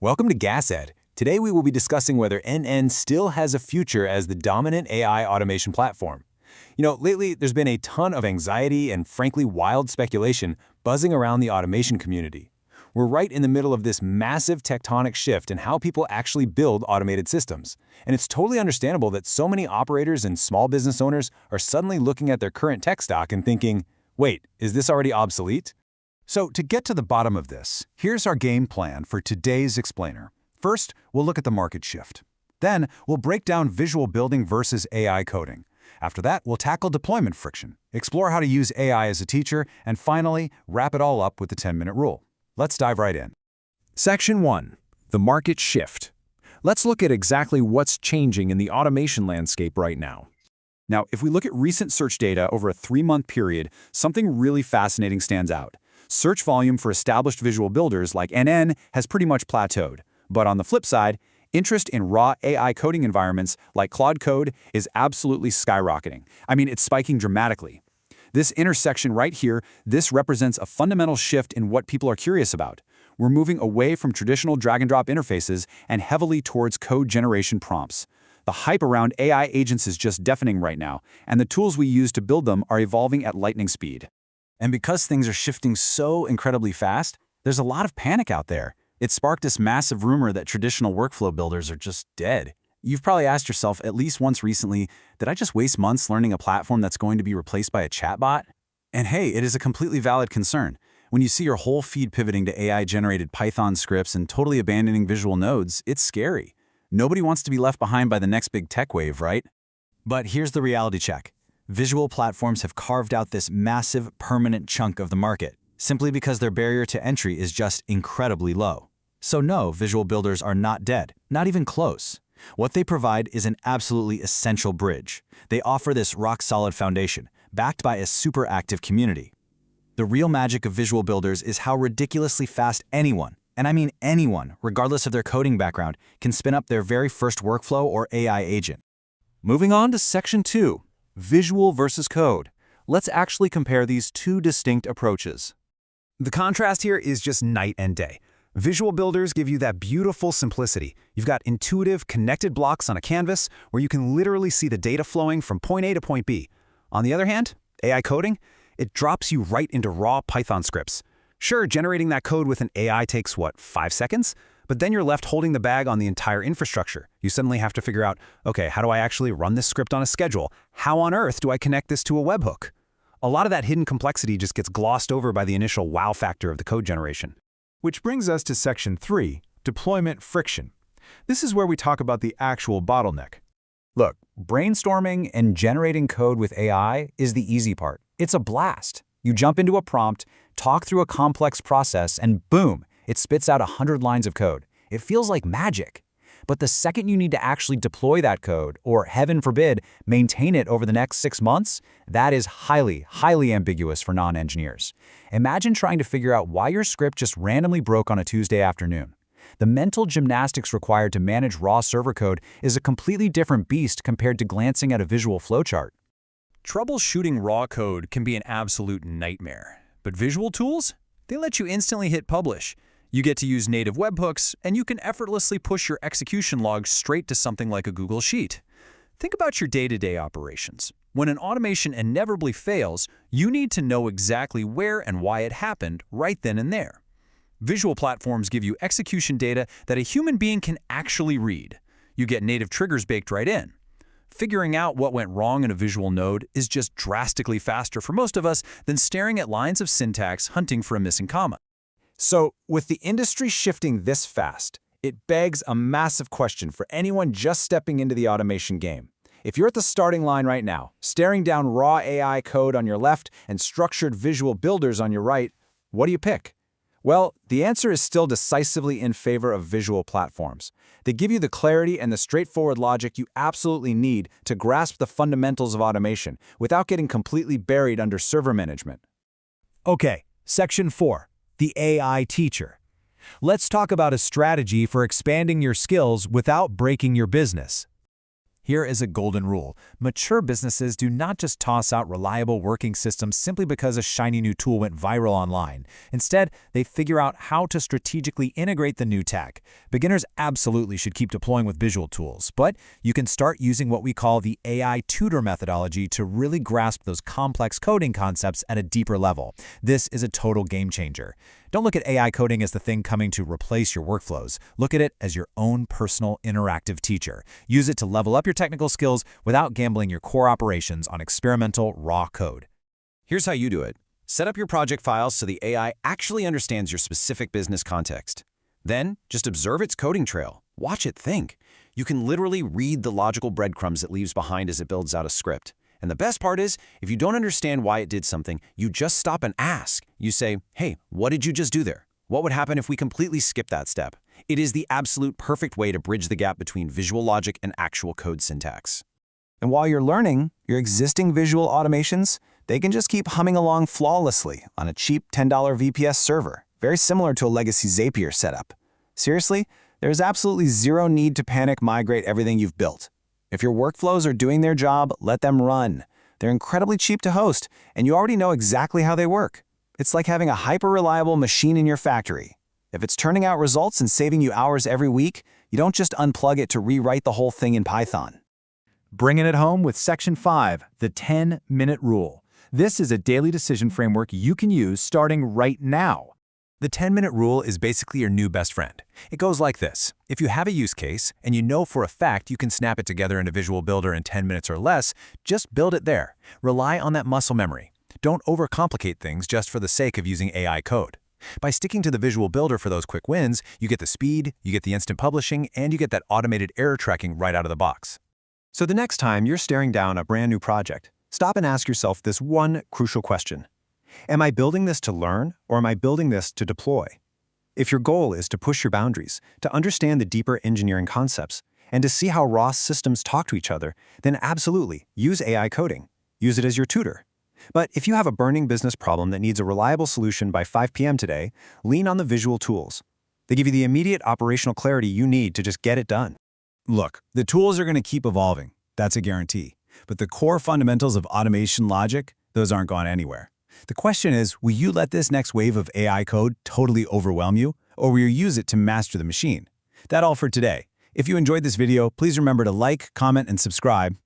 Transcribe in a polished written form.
Welcome to GasEd. Today we will be discussing whether n8n still has a future as the dominant AI automation platform. Lately there's been a ton of anxiety and frankly wild speculation buzzing around the automation community. We're right in the middle of this massive tectonic shift in how people actually build automated systems. And it's totally understandable that so many operators and small business owners are suddenly looking at their current tech stock and thinking, wait, is this already obsolete? So to get to the bottom of this, here's our game plan for today's explainer. First, we'll look at the market shift. Then, we'll break down visual building versus AI coding. After that, we'll tackle deployment friction, explore how to use AI as a teacher, and finally, wrap it all up with the 10-minute rule. Let's dive right in. Section 1. The market shift. Let's look at exactly what's changing in the automation landscape right now. Now, if we look at recent search data over a 3-month period, something really fascinating stands out. Search volume for established visual builders like n8n has pretty much plateaued. But on the flip side, interest in raw AI coding environments like Claude Code is absolutely skyrocketing. It's spiking dramatically. This intersection right here, this represents a fundamental shift in what people are curious about. We're moving away from traditional drag-and-drop interfaces and heavily towards code generation prompts. The hype around AI agents is just deafening right now, and the tools we use to build them are evolving at lightning speed. And because things are shifting so incredibly fast, there's a lot of panic out there. It sparked this massive rumor that traditional workflow builders are just dead. You've probably asked yourself at least once recently, did I just waste months learning a platform that's going to be replaced by a chatbot? And hey, it is a completely valid concern. When you see your whole feed pivoting to AI-generated Python scripts and totally abandoning visual nodes, it's scary. Nobody wants to be left behind by the next big tech wave, right? But here's the reality check. Visual platforms have carved out this massive, permanent chunk of the market, simply because their barrier to entry is just incredibly low. So no, visual builders are not dead, not even close. What they provide is an absolutely essential bridge. They offer this rock-solid foundation, backed by a super active community. The real magic of visual builders is how ridiculously fast anyone, and I mean anyone, regardless of their coding background, can spin up their very first workflow or AI agent. Moving on to Section 2. Visual versus code. Let's actually compare these two distinct approaches. The contrast here is just night and day. Visual builders give you that beautiful simplicity. You've got intuitive, connected blocks on a canvas where you can literally see the data flowing from point A to point B. On the other hand, AI coding, it drops you right into raw Python scripts. Sure, generating that code with an AI takes, 5 seconds? But then you're left holding the bag on the entire infrastructure. You suddenly have to figure out, okay, how do I actually run this script on a schedule? How on earth do I connect this to a webhook? A lot of that hidden complexity just gets glossed over by the initial wow factor of the code generation. Which brings us to Section 3, Deployment Friction. This is where we talk about the actual bottleneck. Look, brainstorming and generating code with AI is the easy part. It's a blast. You jump into a prompt, talk through a complex process, and boom, it spits out 100 lines of code. It feels like magic. But the second you need to actually deploy that code, or heaven forbid, maintain it over the next 6 months, that is highly, highly ambiguous for non-engineers. Imagine trying to figure out why your script just randomly broke on a Tuesday afternoon. The mental gymnastics required to manage raw server code is a completely different beast compared to glancing at a visual flowchart. Troubleshooting raw code can be an absolute nightmare. But visual tools? They let you instantly hit publish. You get to use native webhooks, and you can effortlessly push your execution logs straight to something like a Google Sheet. Think about your day-to-day operations. When an automation inevitably fails, you need to know exactly where and why it happened right then and there. Visual platforms give you execution data that a human being can actually read. You get native triggers baked right in. Figuring out what went wrong in a visual node is just drastically faster for most of us than staring at lines of syntax hunting for a missing comma. So, with the industry shifting this fast, it begs a massive question for anyone just stepping into the automation game. If you're at the starting line right now, staring down raw AI code on your left and structured visual builders on your right, what do you pick? Well, the answer is still decisively in favor of visual platforms. They give you the clarity and the straightforward logic you absolutely need to grasp the fundamentals of automation without getting completely buried under server management. Okay, Section 4, the AI teacher. Let's talk about a strategy for expanding your skills without breaking your business. Here is a golden rule. Mature businesses do not just toss out reliable working systems simply because a shiny new tool went viral online. Instead, they figure out how to strategically integrate the new tech. Beginners absolutely should keep deploying with visual tools, but you can start using what we call the AI tutor methodology to really grasp those complex coding concepts at a deeper level. This is a total game changer. Don't look at AI coding as the thing coming to replace your workflows. Look at it as your own personal interactive teacher. Use it to level up your technical skills without gambling your core operations on experimental raw code. Here's how you do it. Set up your project files so the AI actually understands your specific business context. Then, just observe its coding trail. Watch it think. You can literally read the logical breadcrumbs it leaves behind as it builds out a script. And the best part is, if you don't understand why it did something, you just stop and ask. You say, hey, what did you just do there? What would happen if we completely skip that step? It is the absolute perfect way to bridge the gap between visual logic and actual code syntax. And while you're learning, your existing visual automations, they can just keep humming along flawlessly on a cheap $10 VPS server, very similar to a legacy Zapier setup. Seriously, there's absolutely zero need to panic migrate everything you've built. If your workflows are doing their job, let them run. They're incredibly cheap to host, and you already know exactly how they work. It's like having a hyper-reliable machine in your factory. If it's turning out results and saving you hours every week, you don't just unplug it to rewrite the whole thing in Python. Bringing it home with Section 5, the 10-minute rule. This is a daily decision framework you can use starting right now. The 10-minute rule is basically your new best friend. It goes like this. If you have a use case, and you know for a fact you can snap it together in a Visual Builder in 10 minutes or less, just build it there. Rely on that muscle memory. Don't overcomplicate things just for the sake of using AI code. By sticking to the Visual Builder for those quick wins, you get the speed, you get the instant publishing, and you get that automated error tracking right out of the box. So the next time you're staring down a brand new project, stop and ask yourself this one crucial question. Am I building this to learn, or am I building this to deploy? If your goal is to push your boundaries, to understand the deeper engineering concepts, and to see how raw systems talk to each other, then absolutely, use AI coding. Use it as your tutor. But if you have a burning business problem that needs a reliable solution by 5 p.m. today, lean on the visual tools. They give you the immediate operational clarity you need to just get it done. Look, the tools are going to keep evolving. That's a guarantee. But the core fundamentals of automation logic, those aren't going anywhere. The question is, will you let this next wave of AI code totally overwhelm you, or will you use it to master the machine? That's all for today. If you enjoyed this video, please remember to like, comment, and subscribe,